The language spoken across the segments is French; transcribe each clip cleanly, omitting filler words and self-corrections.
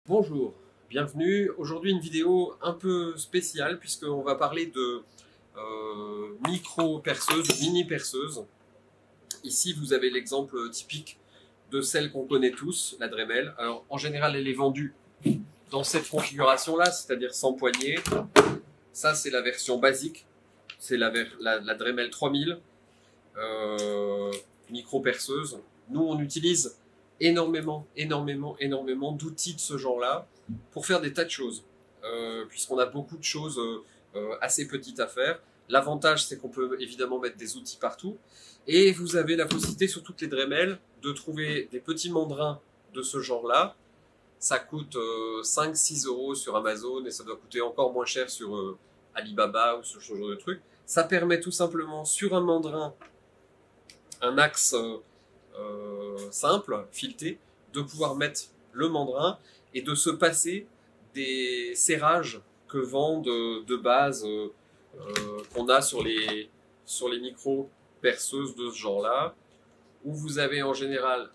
Bonjour, bienvenue. Aujourd'hui une vidéo un peu spéciale puisqu'on va parler de micro-perceuses, mini-perceuses. Ici vous avez l'exemple typique de celle qu'on connaît tous, la Dremel. Alors en général elle est vendue dans cette configuration-là, c'est-à-dire sans poignée. Ça c'est la version basique, c'est la Dremel 3000, micro-perceuse. Nous on utilise énormément d'outils de ce genre-là pour faire des tas de choses, puisqu'on a beaucoup de choses assez petites à faire. L'avantage, c'est qu'on peut évidemment mettre des outils partout, et vous avez la possibilité sur toutes les Dremel de trouver des petits mandrins de ce genre-là. Ça coûte 5-6 euros sur Amazon, et ça doit coûter encore moins cher sur Alibaba ou ce genre de truc. Ça permet tout simplement sur un mandrin, un axe simple, fileté, de pouvoir mettre le mandrin et de se passer des serrages que vendent de base qu'on a sur les micros perceuses de ce genre-là, où vous avez en général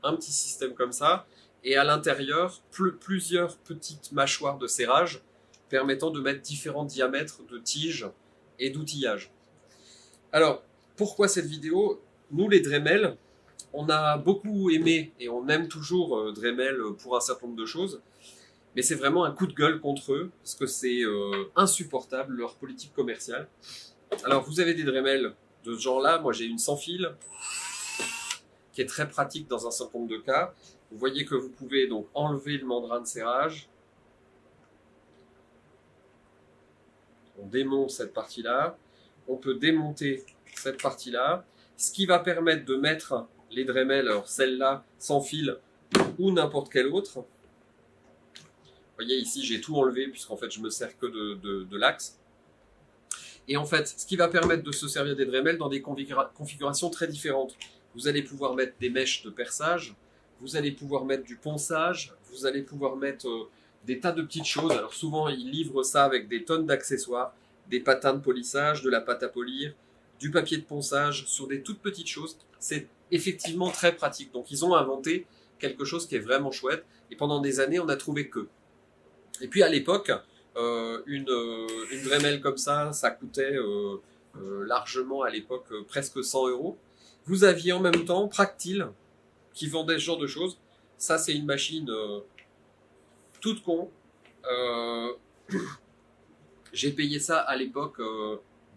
un petit système comme ça, et à l'intérieur, plusieurs petites mâchoires de serrage permettant de mettre différents diamètres de tiges et d'outillage. Alors, pourquoi cette vidéo? Nous, les Dremel, on a beaucoup aimé et on aime toujours Dremel pour un certain nombre de choses, mais c'est vraiment un coup de gueule contre eux, parce que c'est insupportable leur politique commerciale. Alors vous avez des Dremel de ce genre-là, moi j'ai une sans fil, qui est très pratique dans un certain nombre de cas. Vous voyez que vous pouvez donc enlever le mandrin de serrage, on démonte cette partie-là, on peut démonter cette partie-là, ce qui va permettre de mettre les Dremel, alors celle-là sans fil ou n'importe quelle autre. Vous voyez ici j'ai tout enlevé puisqu'en fait je me sers que de l'axe. Et en fait ce qui va permettre de se servir des Dremel dans des configurations très différentes. Vous allez pouvoir mettre des mèches de perçage, vous allez pouvoir mettre du ponçage, vous allez pouvoir mettre des tas de petites choses. Alors souvent ils livrent ça avec des tonnes d'accessoires, des patins de polissage, de la pâte à polir, du papier de ponçage sur des toutes petites choses. C'est effectivement très pratique. Donc ils ont inventé quelque chose qui est vraiment chouette. Et pendant des années, on n'a trouvé que. Et puis à l'époque, une Dremel comme ça coûtait largement à l'époque presque 100 euros. Vous aviez en même temps Practil qui vendait ce genre de choses. Ça, c'est une machine toute con. Euh, J'ai payé ça à l'époque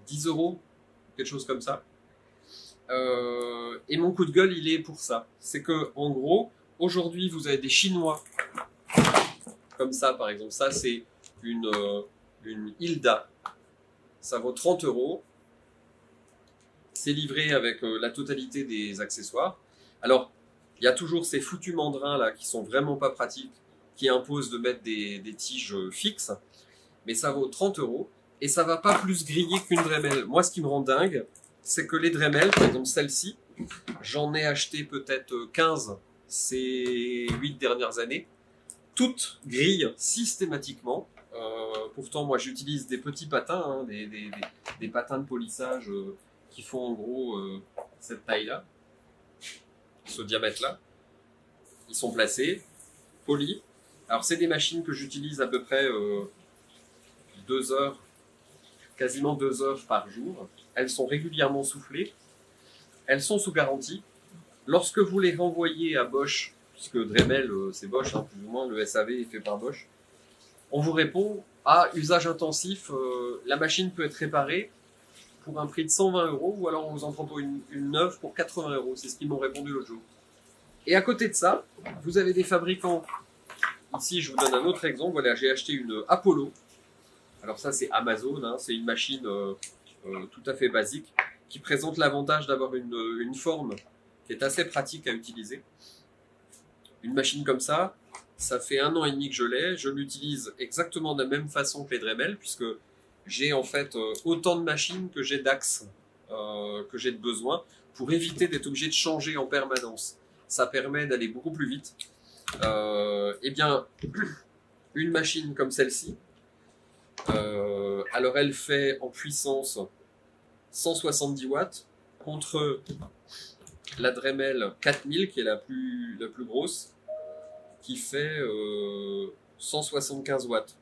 10 euros, quelque chose comme ça. Et mon coup de gueule, il est pour ça. C'est que, en gros, aujourd'hui, vous avez des Chinois comme ça, par exemple. Ça, c'est une Hilda. Ça vaut 30 euros. C'est livré avec la totalité des accessoires. Alors, il y a toujours ces foutus mandrins là qui sont vraiment pas pratiques, qui imposent de mettre des tiges fixes. Mais ça vaut 30 euros. Et ça va pas plus griller qu'une Dremel. Moi, ce qui me rend dingue, c'est que les Dremel, par exemple celle-ci, j'en ai acheté peut-être 15 ces 8 dernières années. Toutes grillent systématiquement. Pourtant, moi, j'utilise des petits patins, hein, des patins de polissage qui font en gros cette taille-là, ce diamètre-là. Ils sont placés, polis. Alors, c'est des machines que j'utilise à peu près 2 heures, quasiment 2 heures par jour. Elles sont régulièrement soufflées. Elles sont sous garantie. Lorsque vous les renvoyez à Bosch, puisque Dremel c'est Bosch, hein, plus ou moins, le SAV est fait par Bosch, on vous répond à usage intensif, la machine peut être réparée pour un prix de 120 euros, ou alors on vous en prend pour une neuve pour 80 euros. C'est ce qu'ils m'ont répondu l'autre jour. Et à côté de ça, vous avez des fabricants. Ici, je vous donne un autre exemple. Voilà, j'ai acheté une Apollo. Alors ça, c'est Amazon, hein, c'est une machine tout à fait basique qui présente l'avantage d'avoir une forme qui est assez pratique à utiliser. Une machine comme ça fait 1 an et demi que je l'ai. Je l'utilise exactement de la même façon que les Dremel, puisque j'ai en fait autant de machines que j'ai d'axes, que j'ai de besoin, pour éviter d'être obligé de changer en permanence. Ça permet d'aller beaucoup plus vite. Eh bien, une machine comme celle-ci, alors elle fait en puissance 170 watts contre la Dremel 4000 qui est la plus grosse, qui fait 175 watts.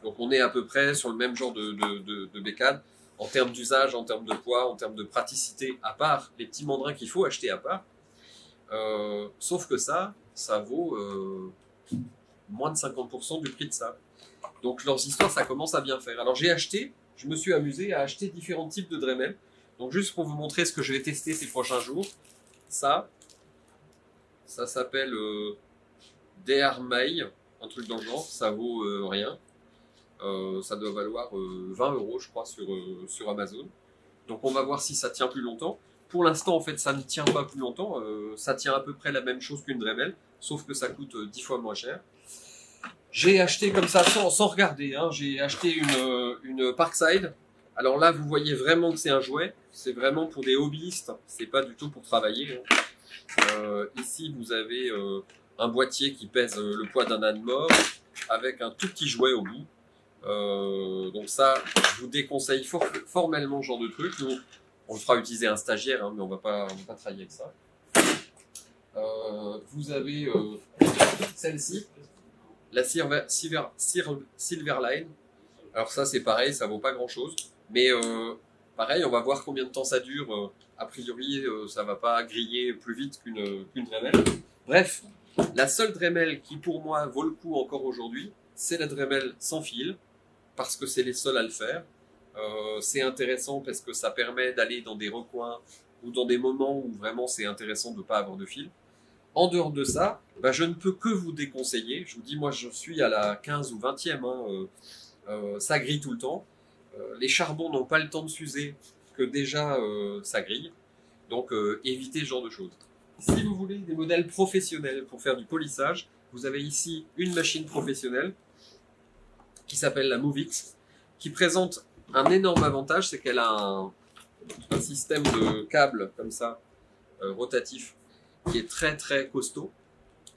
Donc on est à peu près sur le même genre de bécane en termes d'usage, en termes de poids, en termes de praticité, à part les petits mandrins qu'il faut acheter à part. Sauf que ça vaut moins de 50% du prix de ça. Donc leurs histoires, ça commence à bien faire. Alors je me suis amusé à acheter différents types de Dremel. Donc juste pour vous montrer ce que je vais tester ces prochains jours, ça s'appelle Dearmay, un truc dans le genre, ça vaut rien. Ça doit valoir 20 euros, je crois, sur Amazon. Donc on va voir si ça tient plus longtemps. Pour l'instant, en fait, ça ne tient pas plus longtemps. Ça tient à peu près la même chose qu'une Dremel, sauf que ça coûte 10 fois moins cher. J'ai acheté comme ça sans regarder. Hein, j'ai acheté une Parkside. Alors là, vous voyez vraiment que c'est un jouet. C'est vraiment pour des hobbyistes. C'est pas du tout pour travailler. Hein. Ici, vous avez un boîtier qui pèse le poids d'un âne mort avec un tout petit jouet au bout. Donc ça, je vous déconseille formellement ce genre de truc. Nous, on le fera utiliser à un stagiaire, hein, mais on va pas travailler avec ça. Vous avez celle-ci, la Silverline. Alors ça, c'est pareil, ça vaut pas grand-chose. Mais pareil, on va voir combien de temps ça dure. A priori, ça va pas griller plus vite qu'une Dremel. Bref, la seule Dremel qui pour moi vaut le coup encore aujourd'hui, c'est la Dremel sans fil, parce que c'est les seuls à le faire. C'est intéressant parce que ça permet d'aller dans des recoins ou dans des moments où vraiment c'est intéressant de ne pas avoir de fil. En dehors de ça, bah, je ne peux que vous déconseiller. Je vous dis, moi je suis à la 15 ou 20e, hein, ça grille tout le temps. Les charbons n'ont pas le temps de s'user, que déjà ça grille. Donc évitez ce genre de choses. Si vous voulez des modèles professionnels pour faire du polissage, vous avez ici une machine professionnelle qui s'appelle la Movix, qui présente un énorme avantage, c'est qu'elle a un système de câbles comme ça, rotatif, qui est très très costaud.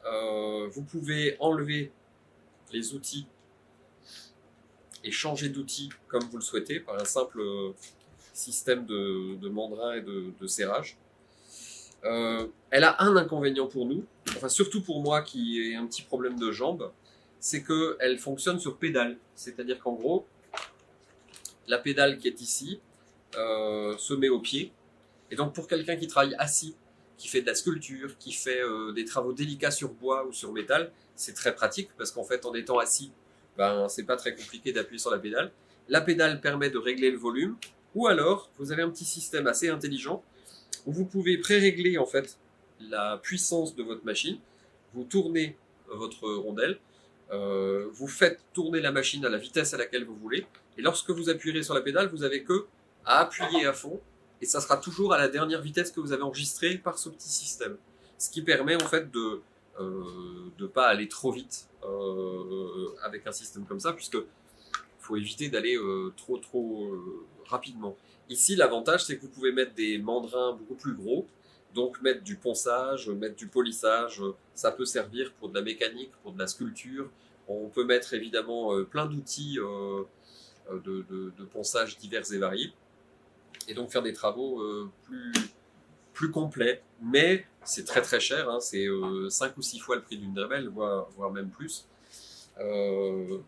Vous pouvez enlever les outils et changer d'outil comme vous le souhaitez par un simple système de mandrin et de serrage. Elle a un inconvénient pour nous, enfin surtout pour moi qui ai un petit problème de jambe, c'est qu'elle fonctionne sur pédale. C'est-à-dire qu'en gros, la pédale qui est ici se met au pied. Et donc pour quelqu'un qui travaille assis, qui fait de la sculpture, qui fait des travaux délicats sur bois ou sur métal, c'est très pratique parce qu'en fait en étant assis, ben, c'est pas très compliqué d'appuyer sur la pédale. La pédale permet de régler le volume, ou alors vous avez un petit système assez intelligent où vous pouvez pré-régler en fait la puissance de votre machine. Vous tournez votre rondelle, vous faites tourner la machine à la vitesse à laquelle vous voulez, et lorsque vous appuierez sur la pédale, vous avez que à appuyer à fond, et ça sera toujours à la dernière vitesse que vous avez enregistrée par ce petit système. Ce qui permet en fait de pas aller trop vite avec un système comme ça, puisque faut éviter d'aller trop rapidement. Ici, l'avantage, c'est que vous pouvez mettre des mandrins beaucoup plus gros, donc mettre du ponçage, mettre du polissage, ça peut servir pour de la mécanique, pour de la sculpture. On peut mettre évidemment plein d'outils de ponçage divers et variés, et donc faire des travaux plus complets. Mais c'est très très cher, hein, c'est 5 ou 6 fois le prix d'une Dremel, voire même plus.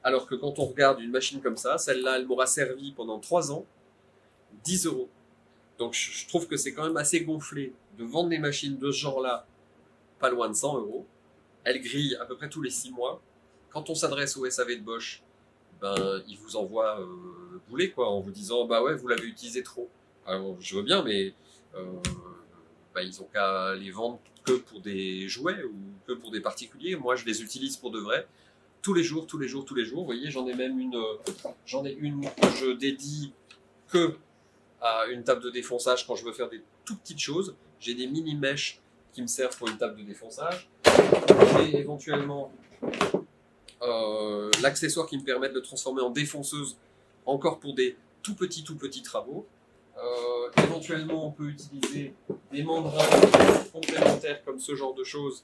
Alors que quand on regarde une machine comme ça, celle-là, elle m'aura servi pendant 3 ans, 10 euros. Donc je trouve que c'est quand même assez gonflé de vendre des machines de ce genre-là, pas loin de 100 euros. Elles grillent à peu près tous les 6 mois. Quand on s'adresse au SAV de Bosch, ben, ils vous envoient bouler, quoi, en vous disant bah ouais, vous l'avez utilisé trop. Alors je veux bien, mais bah, ils ont qu'à les vendre que pour des jouets ou que pour des particuliers. Moi, je les utilise pour de vrai. Tous les jours. Vous voyez, j'en ai même une que je dédie que à une table de défonçage quand je veux faire des tout petites choses. J'ai des mini mèches qui me servent pour une table de défonçage. J'ai éventuellement l'accessoire qui me permet de le transformer en défonceuse encore pour des tout petits travaux. Éventuellement, on peut utiliser des mandrins complémentaires comme ce genre de choses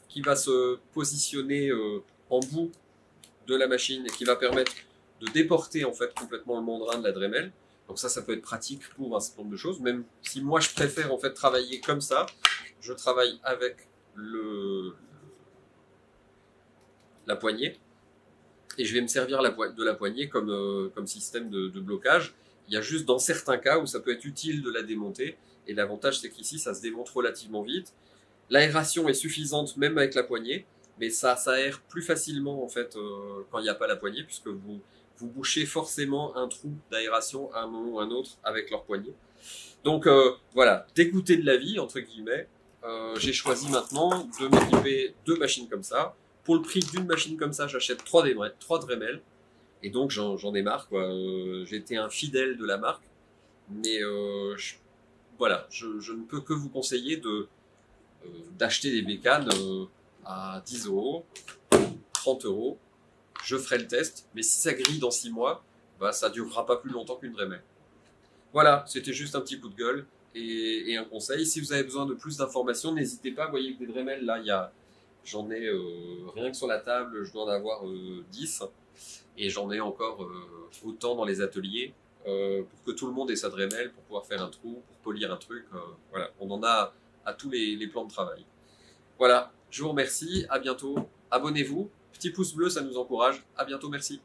qui va se positionner en bout de la machine et qui va permettre de déporter en fait complètement le mandrin de la Dremel. Donc ça peut être pratique pour un certain nombre de choses, même si moi je préfère en fait travailler comme ça. Je travaille avec la poignée. Et je vais me servir de la poignée comme système de blocage. Il y a juste dans certains cas où ça peut être utile de la démonter. Et l'avantage, c'est qu'ici, ça se démonte relativement vite. L'aération est suffisante même avec la poignée, mais ça aère plus facilement en fait quand il n'y a pas la poignée, puisque vous bouchez forcément un trou d'aération à un moment ou à un autre avec leur poignée. Donc voilà, dégoûté de la vie, entre guillemets, j'ai choisi maintenant de m'équiper 2 machines comme ça. Pour le prix d'une machine comme ça, j'achète 3 Dremel. Et donc j'en ai marre, quoi. J'ai été un fidèle de la marque, mais voilà, je ne peux que vous conseiller d'acheter des bécanes à 10 euros, 30 euros. Je ferai le test, mais si ça grille dans 6 mois, bah, ça durera pas plus longtemps qu'une Dremel. Voilà, c'était juste un petit coup de gueule et un conseil. Si vous avez besoin de plus d'informations, n'hésitez pas. Vous voyez que des Dremel, là, j'en ai rien que sur la table, je dois en avoir 10. Et j'en ai encore autant dans les ateliers pour que tout le monde ait sa Dremel, pour pouvoir faire un trou, pour polir un truc. Voilà, on en a à tous les plans de travail. Voilà, je vous remercie, à bientôt. Abonnez-vous, petit pouce bleu, ça nous encourage. À bientôt, merci.